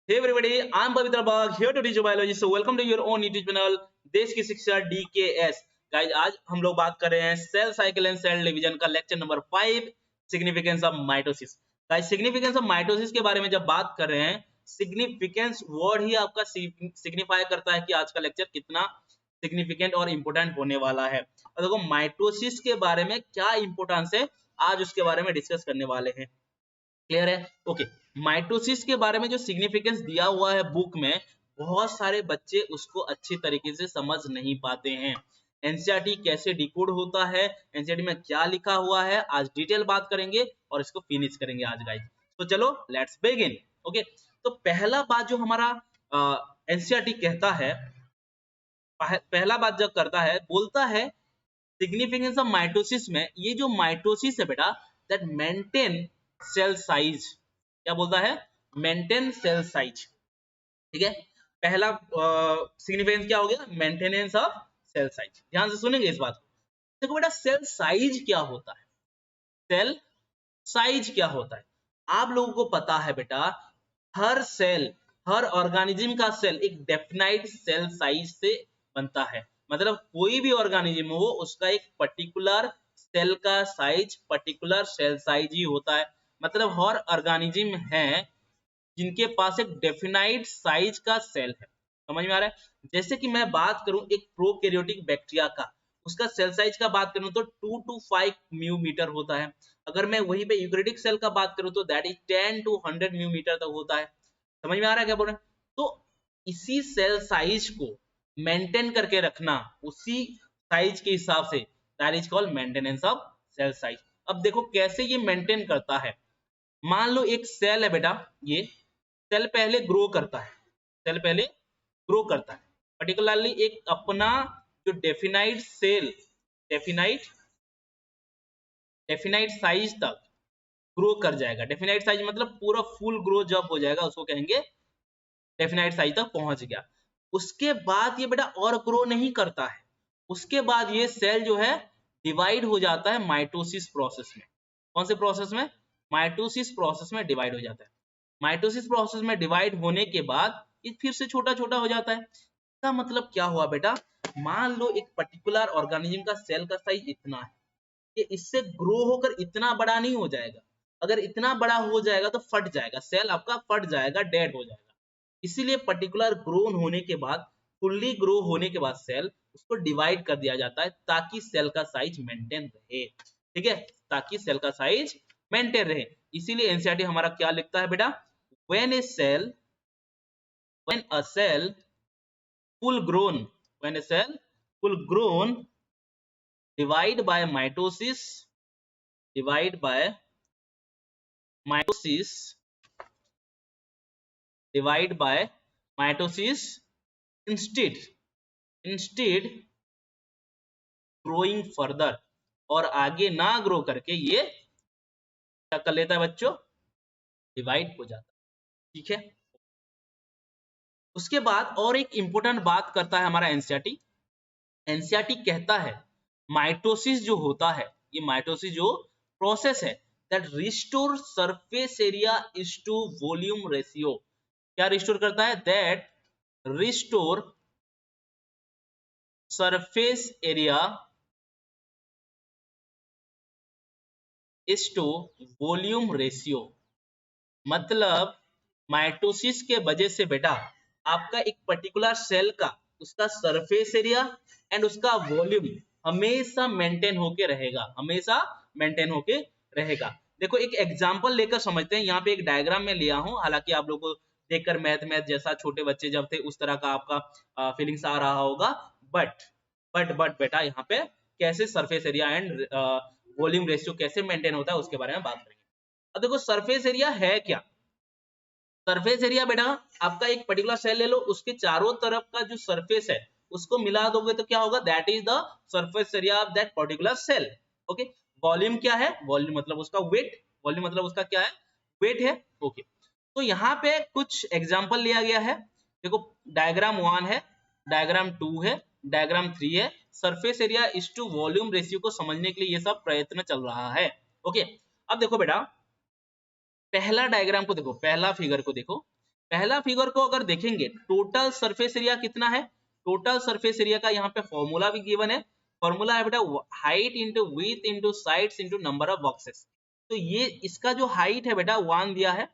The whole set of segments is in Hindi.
Hey everybody, I'm Pavitra Bagh here to teach you biology. So welcome to your own YouTube channel देश की शिक्षा DKS. गाइज आज हम लोग बात कर रहे हैं cell cycle and cell division का lecture number 5 significance of mitosis. Guys significance of mitosis के बारे में जब बात कर रहे हैं, सिग्निफिकेंस वर्ड ही आपका सिग्निफाई करता है कि आज का लेक्चर कितना सिग्निफिकेंट और इंपोर्टेंट होने वाला है. और देखो माइटोसिस के बारे में क्या इंपोर्टेंस है, आज उसके बारे में डिस्कस करने वाले हैं. क्लियर है? ओके. माइटोसिस के बारे में जो सिग्निफिकेंस दिया हुआ है बुक में, बहुत सारे बच्चे उसको अच्छी तरीके से समझ नहीं पाते हैं. एनसीईआरटी कैसे डिकोड होता है, एनसीईआरटी में क्या लिखा हुआ है, आज डिटेल बात करेंगे और इसको फिनिश करेंगे आज गाइस. तो चलो लेट्स बिगिन. ओके. तो पहला बात जो हमारा एनसीईआरटी कहता है, पहला बात जब करता है, बोलता है सिग्निफिकेंस ऑफ माइटोसिस में, ये जो माइटोसिस है बेटा, दैट मेंटेन सेल साइज. क्या बोलता है? Maintain cell size. ठीक है. पहला सिग्निफिकेंस क्या हो गया? Maintenance of cell size. ध्यान से सुनेंगे इस बात को. देखो बेटा, सेल साइज क्या होता है? सेल साइज क्या होता है? आप लोगों को पता है बेटा, हर सेल, हर ऑर्गेनिज्म का सेल एक डेफिनाइट सेल साइज से बनता है. मतलब कोई भी ऑर्गेनिज्म हो, उसका एक पर्टिकुलर सेल का साइज, पर्टिकुलर सेल साइज ही होता है. मतलब हर ऑर्गेनिज्म है जिनके पास एक डेफिनाइट साइज का सेल है. समझ में आ रहा है? जैसे कि मैं बात करूं एक प्रोकैरियोटिक बैक्टीरिया का, उसका सेल साइज का बात करूं तो 2 to 5 म्यूमीटर होता है. अगर मैं वहीं पे यूकैरियोटिक सेल का बात करूं तो दैट इज 10 to 100 म्यूमीटर तक होता है. समझ में आ रहा है क्या बोल रहे हैं? तो इसी सेल साइज को मेंटेन करके रखना, उसी साइज के हिसाब से, that is called maintenance of cell size. अब देखो कैसे ये मेंटेन करता है. मान लो एक सेल है बेटा, ये सेल पहले ग्रो करता है, सेल पहले ग्रो करता है, पर्टिकुलरली एक अपना जो definite cell, definite definite size तक ग्रो कर जाएगा. डेफिनाइट साइज मतलब पूरा फुल ग्रो जब हो जाएगा उसको कहेंगे डेफिनाइट साइज तक पहुंच गया. उसके बाद ये बेटा और ग्रो नहीं करता है. उसके बाद ये सेल जो है डिवाइड हो जाता है माइटोसिस प्रोसेस में. कौन से प्रोसेस में? माइटोसिस प्रोसेस में डिवाइड हो जाता है. माइटोसिस प्रोसेस में डिवाइड होने के बाद ये फिर से छोटा छोटा हो जाता है. इसका मतलब क्या हुआ बेटा? मान लो एक पर्टिकुलर ऑर्गेनिज्म का सेल का साइज इतना है, ये इससे ग्रो होकर इतना बड़ा नहीं हो जाएगा. अगर इतना बड़ा हो जाएगा तो फट जाएगा, सेल आपका फट जाएगा, डेड हो जाएगा. इसीलिए पर्टिकुलर ग्रोन होने के बाद, फुल्ली ग्रो होने के बाद सेल, उसको डिवाइड कर दिया जाता है ताकि सेल का साइज मेंटेन रहे. ठीक है, ताकि सेल का साइज मेंटेन रहे. इसीलिए एनसीईआरटी हमारा क्या लिखता है बेटा? When a cell, when a cell full grown, when a cell full grown divide by mitosis, divide by mitosis, divide by mitosis, instead growing further, और आगे ना ग्रो करके ये क्या कर लेता है बच्चों? डिवाइड हो जाता है. ठीक है. उसके बाद और एक इंपॉर्टेंट बात करता है हमारा एनसीईआरटी. एनसीईआरटी कहता है माइटोसिस जो होता है, ये माइटोसिस जो प्रोसेस है, that restore surface area is to volume ratio. क्या रिस्टोर करता है? That restore surface area is to volume ratio. मतलब माइटोसिस के वजह से बेटा आपका एक पर्टिकुलर सेल का, उसका सरफेस एरिया एंड उसका वॉल्यूम हमेशा मेंटेन होके रहेगा, हमेशा मेंटेन होके रहेगा. देखो एक एग्जांपल लेकर समझते हैं. यहाँ पे एक डायग्राम में लिया हूं, हालांकि आप लोगों को देखकर मैथ जैसा छोटे बच्चे जब थे उस तरह का आपका फीलिंग्स आ रहा होगा. बट बेटा यहाँ पे कैसे surface area and volume ratio कैसे मेंटेन होता है उसके बारे में बात करेंगे. अब देखो सरफेस एरिया है क्या? सरफेस एरिया बेटा आपका एक पर्टिकुलर सेल ले लो, उसके चारों तरफ का जो सरफेस है उसको मिला दोगे तो क्या होगा? That is the surface area of that particular cell. Okay. Volume क्या है? वॉल्यूम मतलब उसका वेट, वॉल्यूम मतलब उसका क्या है? वेट है. ओके. तो यहाँ पे कुछ एग्जांपल लिया गया है. देखो डायग्राम 1 है, डायग्राम 2 है, डायग्राम 3 है. Surface area is to volume ratio को समझने के लिए ये सब प्रयत्न चल रहा है. ओके. अब देखो बेटा पहला डायग्राम को देखो, पहला फिगर को देखो. पहला फिगर को अगर देखेंगे टोटल सरफेस एरिया कितना है, टोटल सरफेस एरिया का यहाँ पे फॉर्मूला भी गिवन है, फॉर्मूला है बेटा height into width into sides into number of boxes. तो ये इसका जो हाइट है बेटा 1 दिया है,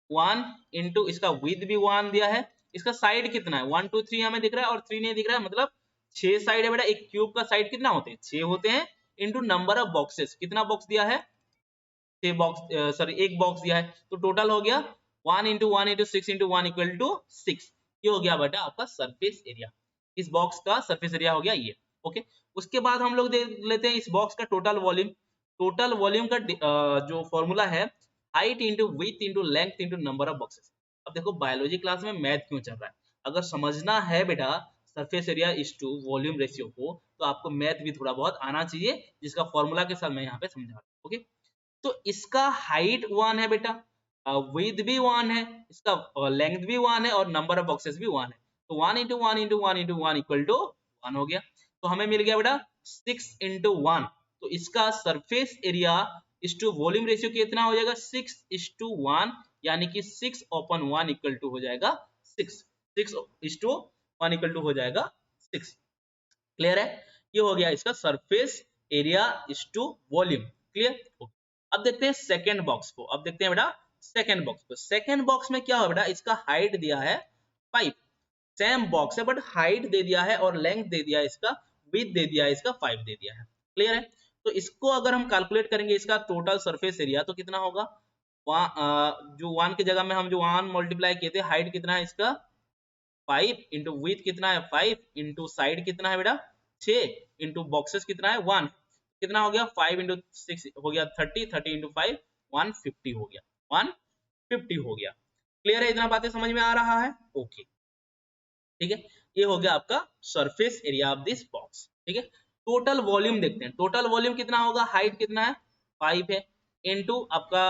1 इंटू इसका विड्थ भी 1 दिया है, इसका साइड कितना है 1 2 3 हमें दिख रहा है और 3 नहीं दिख रहा है, मतलब 6 साइड है बेटा। एक क्यूब का साइड कितना होते हैं 6 होते हैं, इंटू नंबर ऑफ बॉक्सेस, कितना बॉक्स दिया है 6 बॉक्स, सॉरी एक बॉक्स दिया है, तो टोटल हो गया 1 into 1 into 6 into 1 equal to 6। ये हो गया बेटा आपका सरफेस एरिया, इस बॉक्स का सरफेस एरिया हो गया ये। ओके, उसके बाद हम लोग देख लेते हैं इस बॉक्स का टोटल वॉल्यूम। टोटल वॉल्यूम का जो फॉर्मूला है height into width into length into number of boxes. अब देखो बायोलॉजी क्लास में मैथ क्यों चल रहा है, अगर समझना है बेटा surface area is to volume ratio को, तो आपको मैथ भी थोड़ा बहुत आना चाहिए, जिसका फॉर्मूला के साथ मैं यहाँ पे समझा रहा हूँ। ओके, तो इसका हाइट 1 है बेटा, विड्थ भी 1 है, इसका लेंथ भी 1 है और नंबर ऑफ बॉक्सेस भी 1 है, तो 1 into 1 into 1 into 1 equal to 1 हो गया। तो हमें मिल गया बेटा 6 इंटू 1, तो इसका सरफेस एरिया इस टू वॉल्यूम रेशियो कितना हो जाएगा 6 इस टू 1, यानी कि 6 अपॉन 1 इक्वल टू हो जाएगा 6, 6 इस टू 1 इक्वल टू हो जाएगा 6। क्लियर है, ये हो गया इसका सरफेस एरिया इस टू वॉल्यूम। क्लियर, अब देखते हैं सेकंड बॉक्स को। अब देखते हैं बेटा सेकंड बॉक्स को। सेकंड बॉक्स में क्या हो बेटा, इसका हाइट दिया है 5, सेम बॉक्स है बट हाइट दे दिया है और लेंथ दे दिया है इसका, विड्थ दे दिया है इसका 5 दे दिया है। क्लियर है, तो इसको अगर हम कैलकुलेट करेंगे इसका टोटल सरफेस एरिया तो कितना होगा, जो 1 की जगह में हम जो 1 मल्टीप्लाई किए थे, हाइट कितना है इसका 5 इंटू विड्थ कितना है 5 इंटू साइड कितना है बेटा 6 इंटू बॉक्सेस कितना है 1, कितना हो गया 5 इंटू 6 हो गया 30, 30 इंटू 5 150 हो गया, 150 हो गया। क्लियर है, इतना बातें समझ में आ रहा है? ओके, ठीक है, ये हो गया आपका surface area of this box. ठीक है, टोटल वॉल्यूम देखते हैं, टोटल वॉल्यूम कितना होगा, हाइट कितना है 5 है, इनटू आपका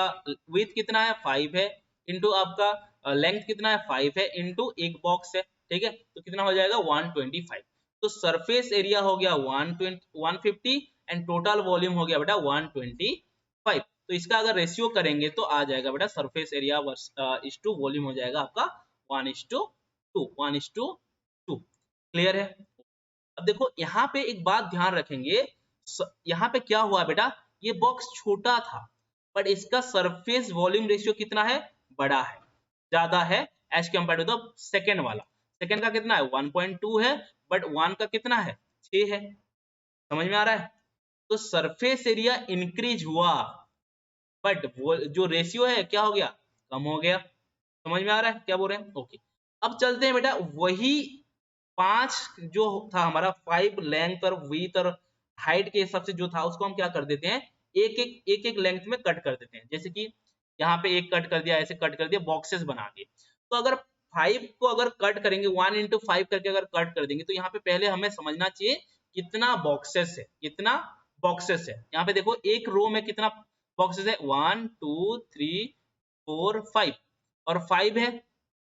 विड्थ कितना है 5 है, इनटू आपका लेंथ कितना है 5 है, इनटू एक बॉक्स है। ठीक है, तो कितना हो जाएगा 125। तो सरफेस एरिया हो गया 150 एंड टोटल वॉल्यूम हो गया बेटा 125। तो इसका अगर रेशियो करेंगे तो आ जाएगा बेटा सरफेस एरिया इस टू वॉल्यूम हो जाएगा आपका 1:2, 1:2। क्लियर है, अब देखो यहाँ पे एक बात ध्यान रखेंगे, यहाँ पे क्या हुआ बेटा, ये बॉक्स छोटा था बट इसका सरफेस वॉल्यूम रेशियो कितना है, बड़ा है, ज्यादा है as compare to the second वाला। सेकेंड का कितना है 1.2 है बट 1 का कितना है 6 है। समझ में आ रहा है, तो सरफेस एरिया इंक्रीज हुआ बट वो जो रेशियो है क्या हो गया, कम हो गया। समझ में आ रहा है क्या बोल रहे हैं? ओके, अब चलते हैं बेटा वही 5 जो था हमारा 5 लेंथ और विड्थ और हाइट के हिसाब से जो था उसको हम क्या कर देते हैं, एक एक लेंथ में कट कर देते हैं। जैसे कि यहाँ पे एक कट कर दिया, ऐसे कट कर दिया, बॉक्सेस बना दिए। तो अगर 5 को अगर कट करेंगे 1 इंटू 5 करके अगर कट कर देंगे तो यहाँ पे पहले हमें समझना चाहिए कितना बॉक्सेस है, कितना बॉक्सेस है। यहाँ पे देखो एक रो में कितना बॉक्सेस है 1 2 3 4 5 और 5 है,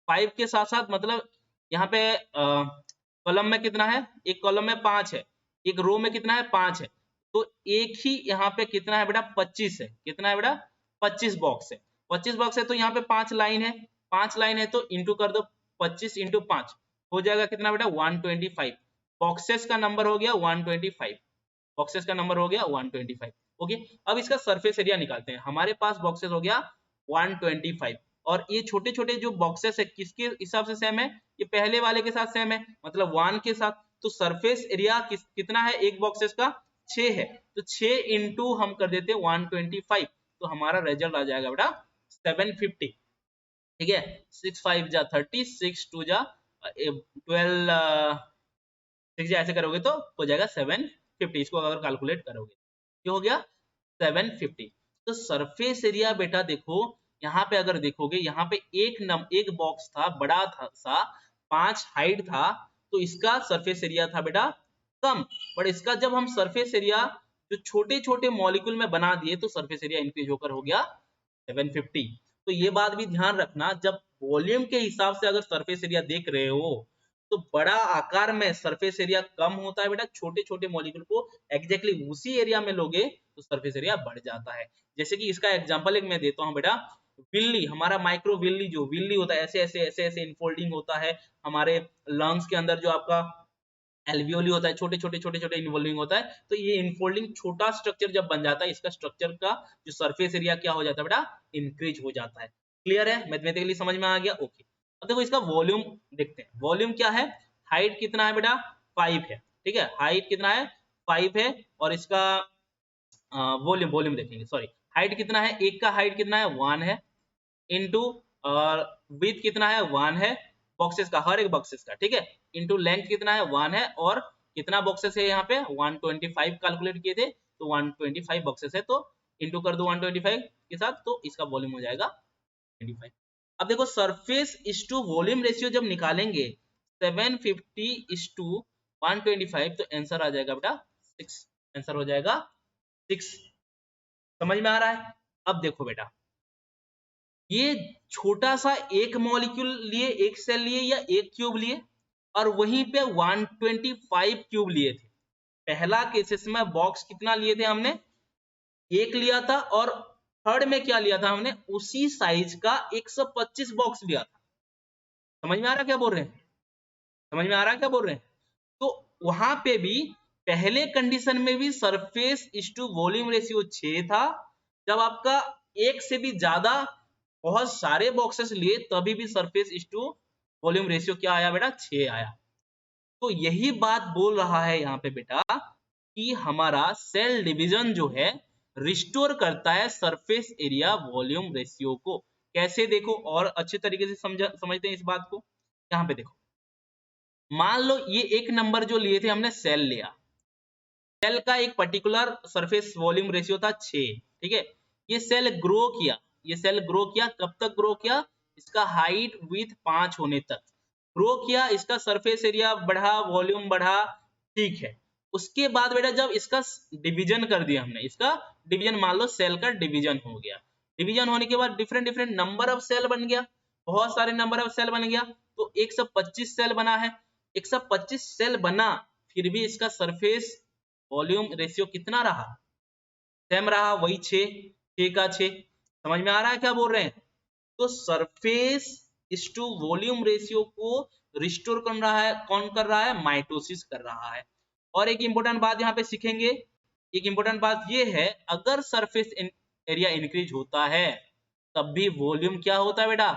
5 के साथ साथ मतलब यहाँ पे कॉलम में कितना है, एक कॉलम में 5 है, एक रो में कितना है 5 है, तो एक ही यहाँ पे कितना है बेटा 25 है, कितना है बेटा 25 बॉक्स है। 25 बॉक्स है तो यहाँ पे 5 लाइन है, 5 लाइन है तो इंटू कर दो 25 इंटू 5 हो जाएगा कितना बेटा 125। बॉक्सेस का नंबर हो गया 125, बॉक्सेस का नंबर हो गया 125। ओके, अब इसका सरफेस एरिया निकालते हैं। हमारे पास बॉक्सेस हो गया 125 और ये छोटे छोटे जो बॉक्सेस है किसके हिसाब से सेम है, ये पहले वाले के साथ सेम है, मतलब 1 के साथ। तो सरफेस एरिया कितना है एक बॉक्सेस का 6 है, तो 6 इंटू हम कर देते हैं 125, तो हमारा रिजल्ट आ जाएगा बेटा 750। ठीक है, 6 5 जा 30, 6 2 जा 12, 6 जा ऐसे करोगे तो हो जाएगा 750, इसको अगर कैलकुलेट करोगे ये हो गया 750। तो सरफेस एरिया बेटा देखो यहाँ पे अगर देखोगे यहाँ पे एक बॉक्स था बड़ा था सा 5 हाइट था, तो इसका सरफेस एरिया था बेटा कम, बट इसका जब हम सरफेस एरिया जो छोटे छोटे मॉलिक्यूल में बना दिए तो सरफेस एरिया इंक्रीज होकर हो गया 750। तो ये बात भी ध्यान रखना, जब वॉल्यूम के हिसाब से अगर सरफेस एरिया देख रहे हो तो बड़ा आकार में सरफेस एरिया कम होता है बेटा, छोटे छोटे मॉलिक्यूल को एग्जैक्टली उसी एरिया में लोगे तो सरफेस एरिया बढ़ जाता है। जैसे कि इसका एग्जांपल एक मैं देता हूं बेटा, विल्ली, हमारा माइक्रो विल्ली, जो विल्ली होता है ऐसे ऐसे ऐसे ऐसे इनफोल्डिंग होता है हमारे लंग्स के अंदर, जो आपका एल्वियोली होता है, छोटे छोटे छोटे छोटे इनवॉल्विंग होता है। तो ये इनफोल्डिंग छोटा स्ट्रक्चर जब बन जाता है, इसका स्ट्रक्चर का जो सरफेस एरिया क्या हो जाता है बेटा, इंक्रीज हो जाता है। क्लियर है, मैथमेटिकली समझ में आ गया। ओके, अब देखो इसका वॉल्यूम देखते हैं। वॉल्यूम क्या है, हाइट कितना है बेटा, 5 है, ठीक है, हाइट कितना है, 5 है। और इसका वॉल्यूम, वॉल्यूम देखेंगे, सॉरी, हाइट कितना है, एक का हाइट कितना है, 1 है, इनटू विड्थ कितना है, 1 है, बॉक्सेस का, हर एक बॉक्सेस का, ठीक है, इनटू लेंथ कितना है, 1 है, और कितना बॉक्सेस है यहाँ पे, 125 कैलकुलेट किए थे, तो 125 बॉक्सेस है, तो इनटू कर दो 125 के साथ, तो इसका वॉल्यूम हो जाएगा 25। अब देखो surface is to volume ratio जब निकालेंगे 750 इज टू 125, तो आंसर आ जाएगा बेटा 6, आंसर हो जाएगा 6। समझ में आ रहा है। अब देखो बेटा, ये छोटा सा एक मॉलिक्यूल लिए, एक सेल लिए या एक क्यूब लिए, और वहीं पे 125 क्यूब लिए थे। पहला केसेस में बॉक्स कितना लिए थे हमने, एक लिया था, और थर्ड में क्या लिया था हमने, उसी साइज का 125 बॉक्स लिया था। समझ में आ रहा क्या बोल रहे हैं, समझ में आ रहा क्या बोल रहे हैं। तो वहां पे भी पहले कंडीशन में भी surface is to volume ratio 6 था। जब आपका एक से भी ज्यादा बहुत सारे बॉक्सेस लिए, तभी भी surface is to volume ratio क्या आया बेटा, 6 आया। तो यही बात बोल रहा है यहाँ पे बेटा कि हमारा सेल डिवीजन जो है रिस्टोर करता है सरफेस एरिया वॉल्यूम रेशियो को। कैसे, देखो और अच्छे तरीके से समझते हैं इस बात को। यहाँ पे देखो, मान लो ये एक नंबर जो लिए थे हमने, सेल लिया, सेल का एक पर्टिकुलर सरफेस वॉल्यूम रेशियो था 6, ठीक है। ये सेल ग्रो किया, ये सेल ग्रो किया, कब तक ग्रो किया, इसका हाइट विथ 5 होने तक ग्रो किया, इसका सरफेस एरिया बढ़ा, वॉल्यूम बढ़ा, ठीक है। उसके बाद बेटा जब इसका डिवीजन कर दिया हमने, इसका डिवीजन, मान लो सेल का डिवीजन हो गया, डिवीजन होने के बाद different different number of cell बन गया, बहुत सारे नंबर ऑफ सेल बन गया, तो 125 सेल बना है। 125 सेल बना, फिर भी इसका सरफेस वॉल्यूम रेशियो कितना रहा, सेम रहा, वही 6 का 6। समझ में आ रहा है क्या बोल रहे हैं। तो surface is to volume ratio को रिस्टोर कर रहा है, कौन कर रहा है, माइटोसिस कर रहा है। और एक इंपॉर्टेंट बात यहाँ पे सीखेंगे, एक इंपॉर्टेंट बात ये है, अगर सरफेस एरिया इंक्रीज होता है तब भी वॉल्यूम क्या होता है बेटा,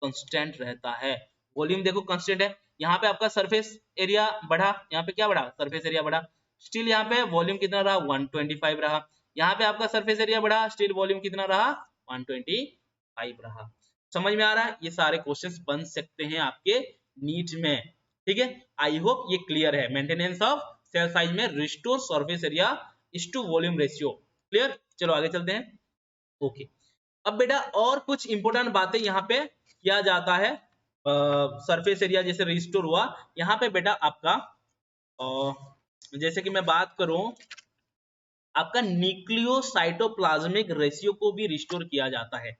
कांस्टेंट रहता है। वॉल्यूम देखो कांस्टेंट है, यहाँ पे आपका सरफेस एरिया बढ़ा, यहाँ पे क्या बढ़ा, सरफेस एरिया बढ़ा, स्टिल यहाँ पे वॉल्यूम कितना रहा, 125 रहा। यहाँ पे आपका सरफेस एरिया बढ़ा, स्टिल वॉल्यूम कितना रहा, 125 रहा। समझ में आ रहा है। ये सारे क्वेश्चंस बन सकते हैं आपके नीट में, ठीक है। आई होप ये क्लियर है। मेंटेनेंस ऑफ सेल साइज में restore surface area is to volume ratio, clear. चलो आगे चलते हैं। ओके, अब बेटा और कुछ इंपोर्टेंट बातें यहाँ पे किया जाता है। सरफेस एरिया जैसे रिस्टोर हुआ, यहाँ पे बेटा आपका जैसे कि मैं बात करूं, आपका न्यूक्लियोसाइटोप्लाज्मिक रेशियो को भी रिस्टोर किया जाता है।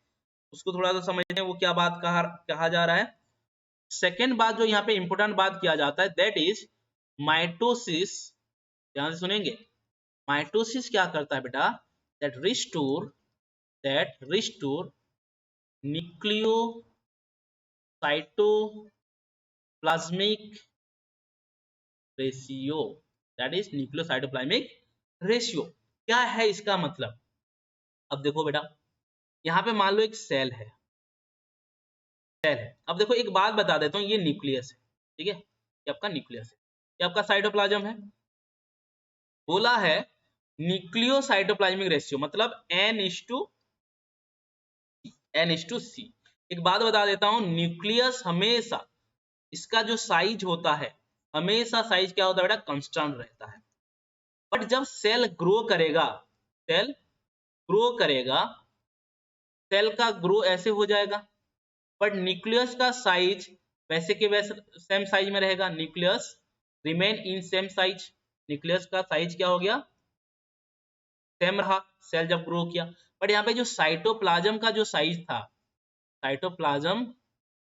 उसको थोड़ा सा समझते हैं, वो क्या बात कहा जा रहा है। सेकेंड बात जो यहाँ पे इंपोर्टेंट बात किया जाता है, दैट इज माइटोसिस। ध्यान से सुनेंगे, माइटोसिस क्या करता है बेटा, that restore nucleocytoplasmic ratio, that is nucleocytoplasmic ratio. क्या है इसका मतलब। अब देखो बेटा, यहाँ पे मान लो एक सेल है, अब देखो एक बात बता देता हूँ, ये न्यूक्लियस है, ठीक है, ये आपका न्यूक्लियस है, ये आपका साइटोप्लाज्म है। बोला है न्यूक्लियोसाइटोप्लाज्मिक रेशियो मतलब n:c। एक बात बता देता हूँ, न्यूक्लियस हमेशा, इसका जो साइज होता है, हमेशा साइज क्या होता है बेटा, कांस्टेंट रहता है। बट जब सेल ग्रो करेगा, सेल ग्रो करेगा, सेल का ग्रो ऐसे हो जाएगा, बट न्यूक्लियस का साइज वैसे के वैसे सेम साइज में रहेगा। Nucleus remain in same size, nucleus का साइज क्या हो गया, सेम रहा, सेल जब ग्रो किया। बट यहाँ पे जो साइटोप्लाज्म का जो साइज था, साइटोप्लाज्म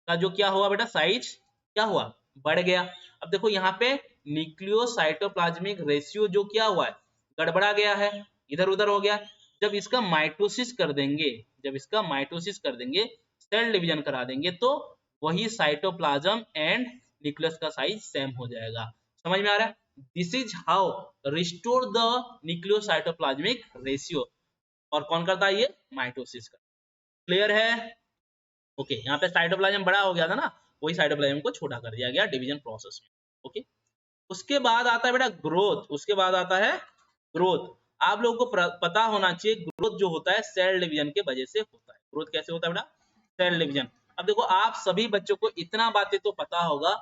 का जो क्या हुआ बेटा, साइज क्या हुआ, बढ़ गया। अब देखो यहाँ पे न्यूक्लियोसाइटोप्लाज्मिक रेशियो जो क्या हुआ है, गड़बड़ा गया है, इधर उधर हो गया। जब इसका माइटोसिस कर देंगे, जब इसका माइटोसिस कर देंगे, सेल डिवीजन करा देंगे, तो वही साइटोप्लाज्म एंड न्यूक्लियस का साइज सेम हो जाएगा। समझ में आ रहा है? This is how restore the nucleocytoplasmic ratio. और कौन करता है ये? माइटोसिस का। क्लियर है? ओके, यहाँ पे साइटोप्लाज्म बड़ा हो गया था ना, वही साइटोप्लाज्म को छोटा कर दिया गया डिवीजन प्रोसेस में। ओके, उसके बाद आता है बेटा ग्रोथ। उसके बाद आता है ग्रोथ। आप लोगों को पता होना चाहिए ग्रोथ जो होता है सेल डिवीजन के वजह से होता है। ग्रोथ कैसे होता है बेटा? Cell division. अब देखो, आप सभी बच्चों को इतना बातें तो पता होगा,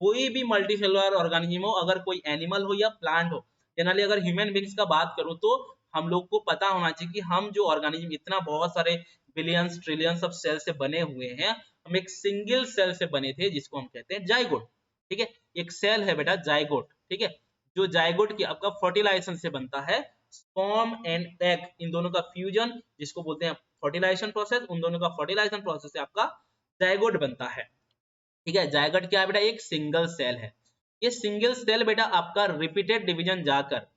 कोई भी मल्टीसेलुलर ऑर्गेनिज्म हो, अगर कोई एनिमल हो या प्लांट हो, जनरली अगर ह्यूमन बींग्स का बात करूं तो हम लोग को पता होना चाहिए कि हम जो ऑर्गेनिज्म इतना बहुत सारे बिलियंस ट्रिलियंस ऑफ सेल से बने हुए हैं, हम एक सिंगल सेल से बने थे जिसको हम कहते हैं जाइगोट। ठीक है, एक सेल है बेटा जाइगोट। ठीक है, जो जाइगोट की आपका फर्टिलाइजेशन से बनता है, स्पर्म एंड एग, इन दोनों का फ्यूजन जिसको बोलते हैं फर्टिलाइजेशन प्रोसेस, उन दोनों का फर्टिलाइजेशन प्रोसेस से आपका जाइगोट बनता है। ठीक है, जाइगोट क्या है बेटा? एक सिंगल सेल है। ये सिंगल सेल बेटा आपका रिपीटेड डिवीजन जाकर,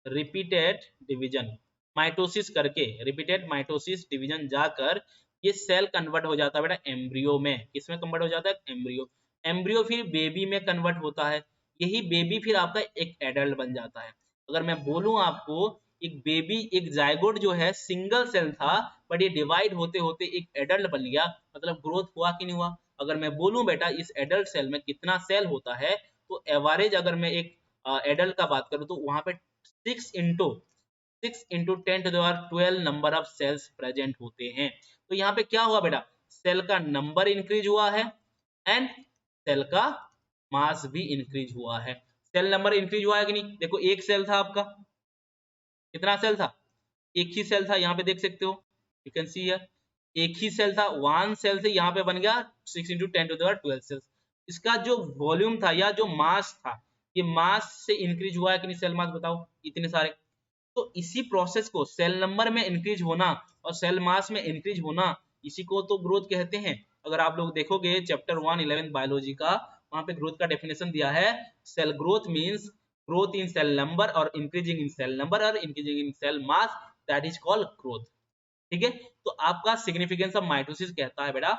रिपीटेड डिवीजन माइटोसिस करके, रिपीटेड माइटोसिस डिवीजन जाकर ये सेल कन्वर्ट हो जाता है बेटा एम्ब्रियो में। किसमें कन्वर्ट हो जाता है? एम्ब्रियो। एम्ब्रियो फिर बेबी में कन्वर्ट होता है, यही बेबी फिर आपका एक एडल्ट बन जाता है। अगर मैं बोलूं आपको, एक बेबी, एक जाइगोट जो है सिंगल सेल था, बट ये डिवाइड होते होते एक एडल्ट बन गया, मतलब ग्रोथ हुआ कि नहीं हुआ? अगर मैं बोलूं बेटा इस एडल्ट सेल में कितना सेल होता है, तो एवरेज अगर मैं एक एडल्ट का बात करूं तो वहां पे 6 into 10⁻12 number of cells present होते हैं। तो यहाँ पे क्या हुआ बेटा? सेल का नंबर इंक्रीज हुआ है एंड सेल का मास भी इंक्रीज हुआ है। सेल नंबर इंक्रीज हुआ है कि नहीं? देखो, एक सेल था आपका, कितना सेल था? एक ही सेल था, यहाँ पे देख सकते हो, यू कैन सी हियर, एक ही सेल था। वन सेल से यहाँ पे बन गया 6 × 10⁻12 सेल्स। इसका जो वॉल्यूम था या जो मास था, ये मास से इंक्रीज हुआ है कि नहीं? सेल मास बताओ, इतने सारे। तो इसी प्रोसेस को सेल नंबर में इंक्रीज होना और सेल मास में इंक्रीज होना, इसी को तो ग्रोथ कहते हैं। अगर आप लोग देखोगे चैप्टर 1 11 बायोलॉजी का, वहां पे ग्रोथ का डेफिनेशन दिया है, cell growth means growth in cell number और इंक्रीजिंग इन सेल नंबर और increasing in cell mass, that is called growth. ठीक है, तो आपका सिग्निफिकेंस ऑफ माइटोसिस कहता है बेटा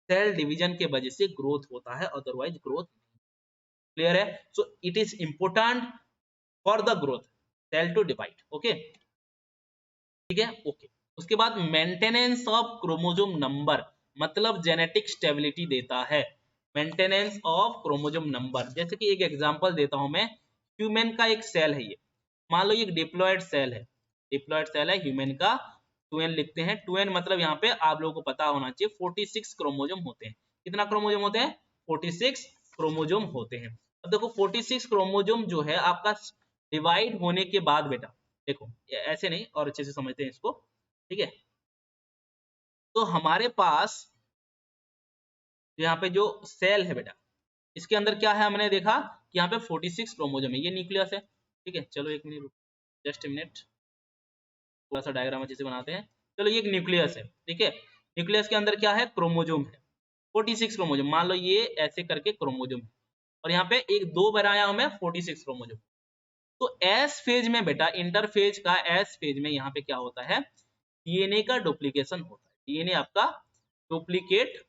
सेल डिवीजन के वजह से ग्रोथ होता है, अदरवाइज ग्रोथ। क्लियर है? So it is important for the growth cell to divide. Okay, ठीक है। ओके, उसके बाद मेंटेनेंस ऑफ क्रोमोसोम नंबर, मतलब जेनेटिक स्टेबिलिटी देता है। मेंटेनेंस ऑफ क्रोमोसोम नंबर, जैसे कि एक एग्जांपल देता हूं मैं, ह्यूमन का एक सेल है ये, मान लो ये एक डिप्लॉयड सेल है, डिप्लॉयड सेल है ह्यूमन का, 2n लिखते हैं। 2n मतलब यहाँ पे आप लोगों को पता होना चाहिए 46 क्रोमोसोम होते हैं। कितना क्रोमोसोम होते हैं? 46 क्रोमोसोम होते हैं। अब देखो 46 क्रोमोसोम जो है आपका डिवाइड होने के बाद बेटा, देखो ऐसे नहीं, और अच्छे से समझते हैं इसको। ठीक है, तो हमारे पास यहाँ पे जो सेल है बेटा, इसके अंदर क्या है? हमने देखा कि यहाँ पे 46 क्रोमोसोम है, ये न्यूक्लियस है। ठीक है, चलो एक मिनट, जस्ट मिनट, थोड़ा सा डायग्राम अच्छे से बनाते हैं। चलो, ये एक न्यूक्लियस है। ठीक है, न्यूक्लियस के अंदर क्या है? क्रोमोसोम है, 46 क्रोमोसोम। मान लो ये ऐसे करके क्रोमोसोम है, और यहाँ पे एक दो बनाया हूं मैं 46 क्रोमोसोम। तो एस फेज में बेटा, इंटरफेज का एस फेज में यहाँ पे क्या होता है? डीएनए का डुप्लीकेशन होता है। डीएनए आपका डुप्लीकेट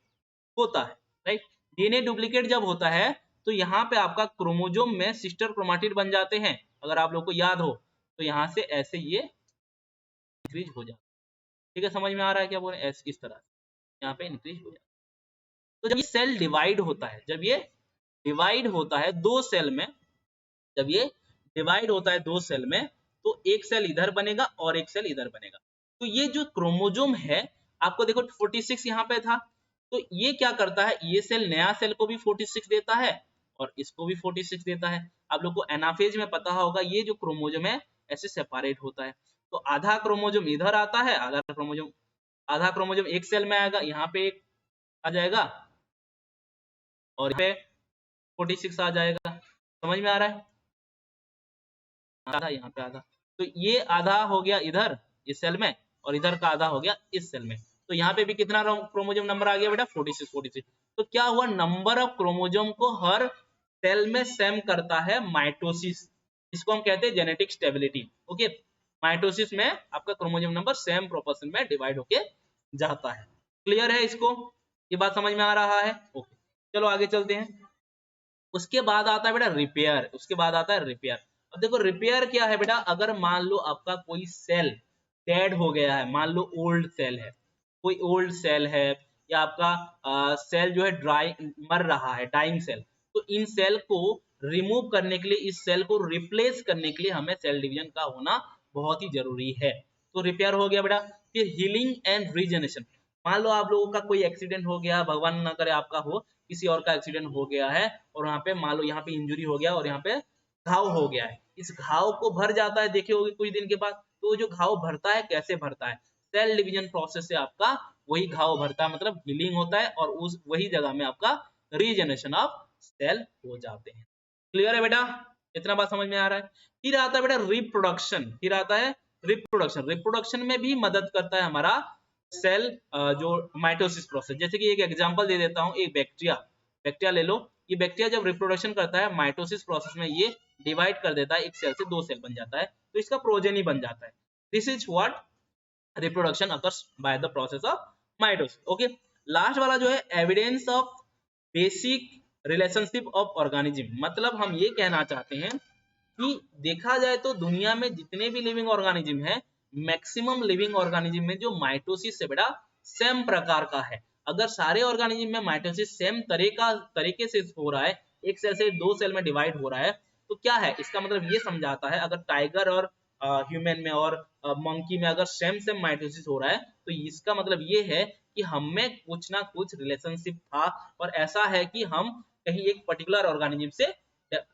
होता है, राइट? डीएनए डुप्लीकेट जब होता है तो यहाँ पे आपका क्रोमोसोम में सिस्टर क्रोमाटिड बन जाते हैं। अगर आप लोग को याद हो तो यहाँ से ऐसे ये इंक्रीज हो जाता है। ठीक है, समझ में आ रहा है क्या बोल रहे हैं? इस तरह से यहाँ पे इंक्रीज हो जाता है। तो जब ये सेल डिवाइड होता है, जब ये डिवाइड होता है दो सेल में, जब ये डिवाइड होता है दो सेल में, तो एक सेल इधर बनेगा और एक सेल इधर बनेगा। तो ये जो क्रोमोसोम है, आपको देखो 46 यहाँ पे था, तो ये क्या करता है? ये सेल नया सेल को भी 46 देता है और इसको भी 46 देता है। आप लोग को एनाफेज में पता होगा, ये जो क्रोमोसोम है ऐसे सेपरेट होता है। तो आधा क्रोमोसोम इधर आता है, आधा क्रोमोसोम एक सेल में आएगा, यहाँ पे एक आ जाएगा और यहाँ पे 46 आ जाएगा। समझ में आ रहा है? आधा यहाँ पे आधा, तो ये आधा हो गया इधर इस सेल में और इधर का आधा हो गया इस सेल में। तो यहाँ पे भी कितना क्रोमोसोम नंबर आ गया बेटा? 46। तो क्या हुआ? नंबर ऑफ क्रोमोसोम को हर सेल में सेम करता है माइटोसिस, इसको हम कहते हैं जेनेटिक स्टेबिलिटी। ओके, माइटोसिस में आपका क्रोमोसोम नंबर सेम प्रोपोर्शन में डिवाइड होके जाता है। क्लियर है इसको, ये बात समझ में आ रहा है? ओके, चलो आगे चलते हैं। उसके बाद आता है बेटा रिपेयर, उसके बाद आता है रिपेयर। अब देखो रिपेयर क्या है बेटा, अगर मान लो आपका कोई सेल डेड हो गया है, मान लो ओल्ड सेल है, कोई ओल्ड सेल है, या आपका सेल जो है ड्राई मर रहा है, डाइंग सेल, तो इन सेल को रिमूव करने के लिए, इस सेल को रिप्लेस करने के लिए हमें सेल डिवीजन का होना बहुत ही जरूरी है। तो रिपेयर हो गया बेटा। फिर हीलिंग एंड रीजनरेशन, मान लो आप लोगों का कोई एक्सीडेंट हो गया, भगवान ना करे आपका हो, किसी और का एक्सीडेंट हो गया है, और वहां पे मान लो यहाँ पे इंजरी हो गया और यहाँ पे घाव हो गया है, इस घाव को भर जाता है, देखे होगे कुछ दिन के बाद, तो जो घाव भरता है कैसे भरता है, सेल डिवीजन प्रोसेस से आपका वही घाव भरता है, मतलब हीलिंग होता है, और उस वही जगह में आपका रीजनरेशन ऑफ सेल हो जाते हैं। क्लियर है बेटा, इतना बात समझ में आ रहा है? फिर आता है बेटा रिप्रोडक्शन, फिर आता है रिप्रोडक्शन। रिप्रोडक्शन में भी मदद करता है हमारा सेल जो माइटोसिस प्रोसेस। जैसे कि एक एग्जांपल दे देता हूं, एक बैक्टीरिया, बैक्टीरिया ले लो, ये बैक्टीरिया जब रिप्रोडक्शन करता है माइटोसिस प्रोसेस में, ये डिवाइड कर देता है, एक सेल से दो सेल बन जाता है, तो इसका प्रोजेनी बन जाता है। This is what reproduction occurs by the process of mitosis. Okay, last वाला जो है evidence of basic relationship of organism, मतलब हम ये कहना चाहते हैं कि देखा जाए तो दुनिया में जितने भी लिविंग ऑर्गेनिज्म है, मैक्सिमम लिविंग ऑर्गेनिज्म में जो माइटोसिस से बेटा सेम प्रकार का है। अगर सारे ऑर्गेनिज्म में माइटोसिस सेम तरीके से हो रहा है, एक सेल से दो सेल में डिवाइड हो रहा है, तो क्या है इसका मतलब, ये समझाता है अगर टाइगर और ह्यूमन में और मंकी में अगर सेम सेम माइटोसिस हो रहा है, तो इसका मतलब ये है कि हम में कुछ ना कुछ रिलेशनशिप था, और ऐसा है कि हम कहीं एक पर्टिकुलर ऑर्गेनिज्म से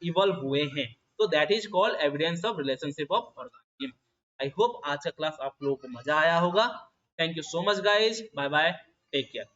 इवॉल्व हुए हैं, तो that is called evidence of relationship of organism. I hope आज का क्लास आप लोगों को मजा आया होगा। Thank you so much guys, bye bye, take care.